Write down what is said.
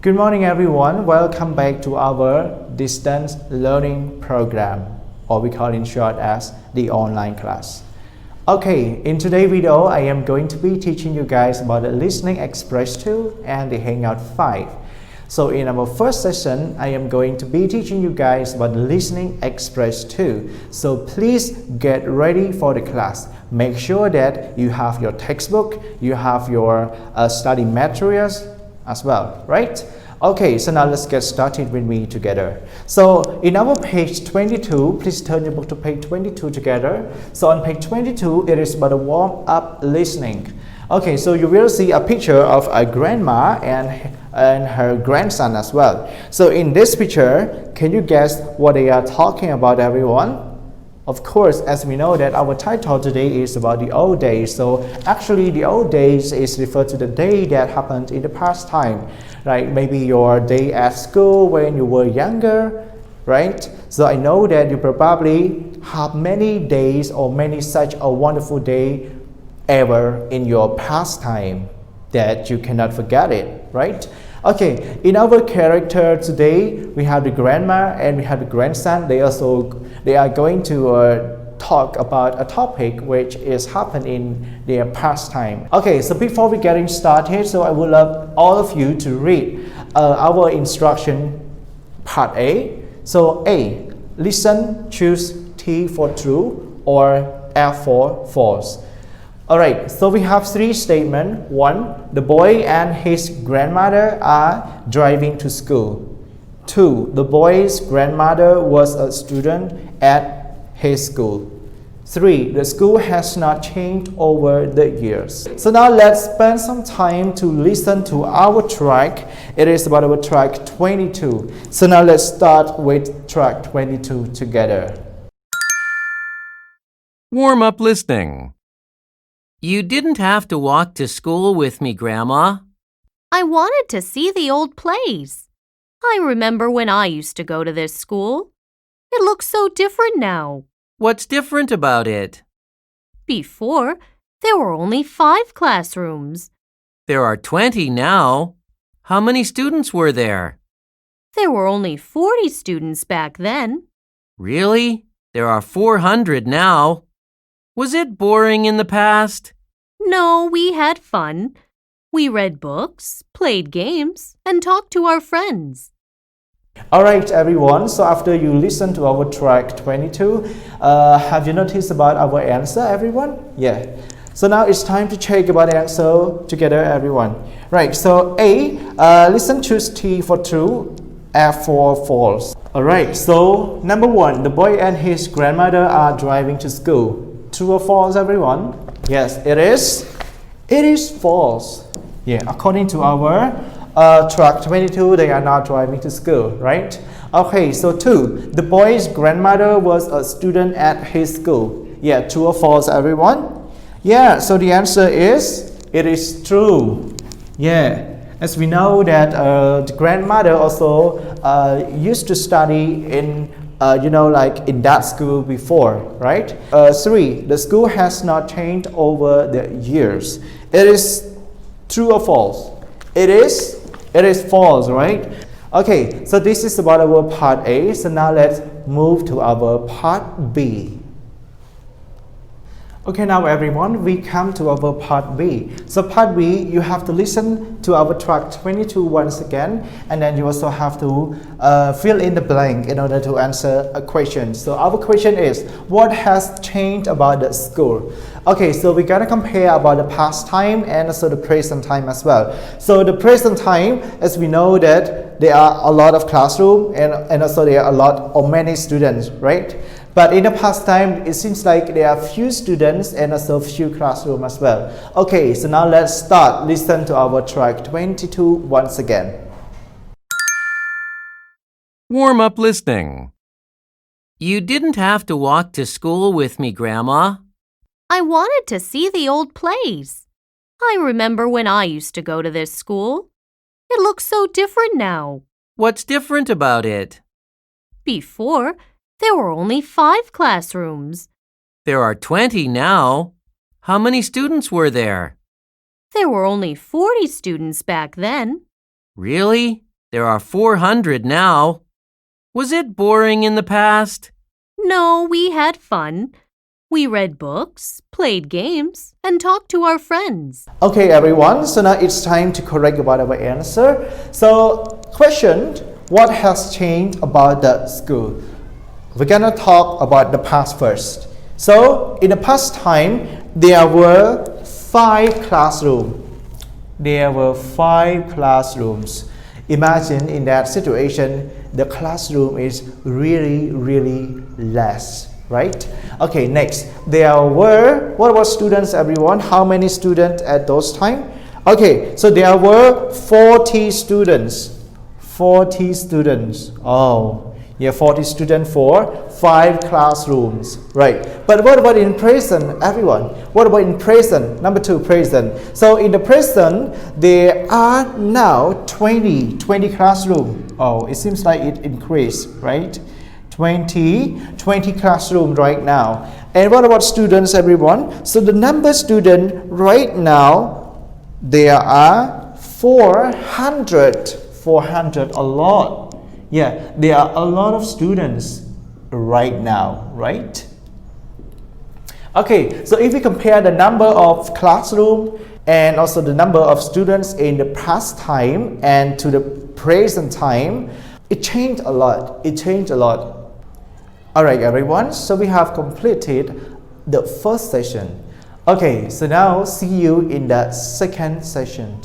Good morning, everyone. Welcome back to our distance learning program, or we call in short as the online class. Okay, in today's video, I am going to be teaching you guys about the Listening Express 2 and the Hangout 5. So in our first session, I am going to be teaching you guys about the Listening Express 2. So please get ready for the class. Make sure that you have your textbook, you have your study materials as well, right? Okay, so now let's get started with me together. So in our page 22, please turn your book to page 22 together. So on page 22, it is about the warm-up listening. Okay, so you will see a picture of a grandma and her grandson as well. So in this picture, can you guess what they are talking about, everyone? Of course, as we know that our title today is about the old days. So actually the old days is referred to the day that happened in the past time, right? Maybe your day at school when you were younger, right? So I know that you probably have many days or many such a wonderful day ever in your past time that you cannot forget it, right? Okay, in our character today, we have the grandma and we have the grandson. They are going to talk about a topic which is happened in their past time. Okay, so before we getting started, so I would love all of you to read our instruction part A. So A, listen, choose T for true or F for false. Alright, so we have three statements. One, the boy and his grandmother are driving to school. Two, the boy's grandmother was a student at his school. Three, the school has not changed over the years. So now let's spend some time to listen to our track. It is about our track 22. So now let's start with track 22 together. Warm-up listening. You didn't have to walk to school with me, Grandma. I wanted to see the old place. I remember when I used to go to this school. It looks so different now. What's different about it? Before, there were only 5 classrooms. There are 20 now. How many students were there? There were only 40 students back then. Really? There are 400 now. Was it boring in the past? No, we had fun. We read books, played games, and talked to our friends. Alright, everyone, so after you listen to our track 22, have you noticed about our answer, everyone? Yeah. So now it's time to check about the answer together, everyone. Right, so A, listen, choose T for true, F for false. Alright, so number 1, the boy and his grandmother are driving to school. True or false, everyone? Yes, it is. It is false. Yeah, according to our track 22, they are not driving to school, right? Okay, so 2, the boy's grandmother was a student at his school. Yeah, true or false, everyone? Yeah, so the answer is, it is true. Yeah, as we know that the grandmother also used to study in in that school before, right? 3, the school has not changed over the years. It is true or false? It is false, right? Okay, so this is about our part A. So now let's move to our part B. Okay, now everyone, we come to our part B. So part B, you have to listen to our track 22 once again, and then you also have to fill in the blank in order to answer a question. So our question is, what has changed about the school? Okay, so we're gonna compare about the past time and also the present time as well. So the present time, as we know that there are a lot of classroom and also there are a lot or many students, right? But in the past time, it seems like there are few students and also few classrooms as well. Okay, so now let's start. Listen to our track 22 once again. Warm-up listening. You didn't have to walk to school with me, Grandma. I wanted to see the old place. I remember when I used to go to this school. It looks so different now. What's different about it? Before, there were only 5 classrooms. There are 20 now. How many students were there? There were only 40 students back then. Really? There are 400 now. Was it boring in the past? No, we had fun. We read books, played games, and talked to our friends. Okay, everyone, so now it's time to correct about our answer. So, question, what has changed about the school? We're gonna talk about the past first. So, in the past time, there were 5 classrooms. There were 5 classrooms. Imagine in that situation, the classroom is really less, right? Okay, next, there were, what about students, everyone? How many students at those time? Okay, so there were 40 students. 40 students. Oh, yeah, 40 students for 5 classrooms, right? But what about in present, everyone? What about in present? Number 2, present. So in the present, there are now 20 classrooms. Oh, it seems like it increased, right? 20 classrooms right now. And what about students, everyone? So the number of students right now, there are 400, a lot. Yeah, there are a lot of students right now, right? Okay, so if we compare the number of classroom and also the number of students in the past time and to the present time, it changed a lot. Alright, everyone, so we have completed the first session. Okay, so now see you in the second session.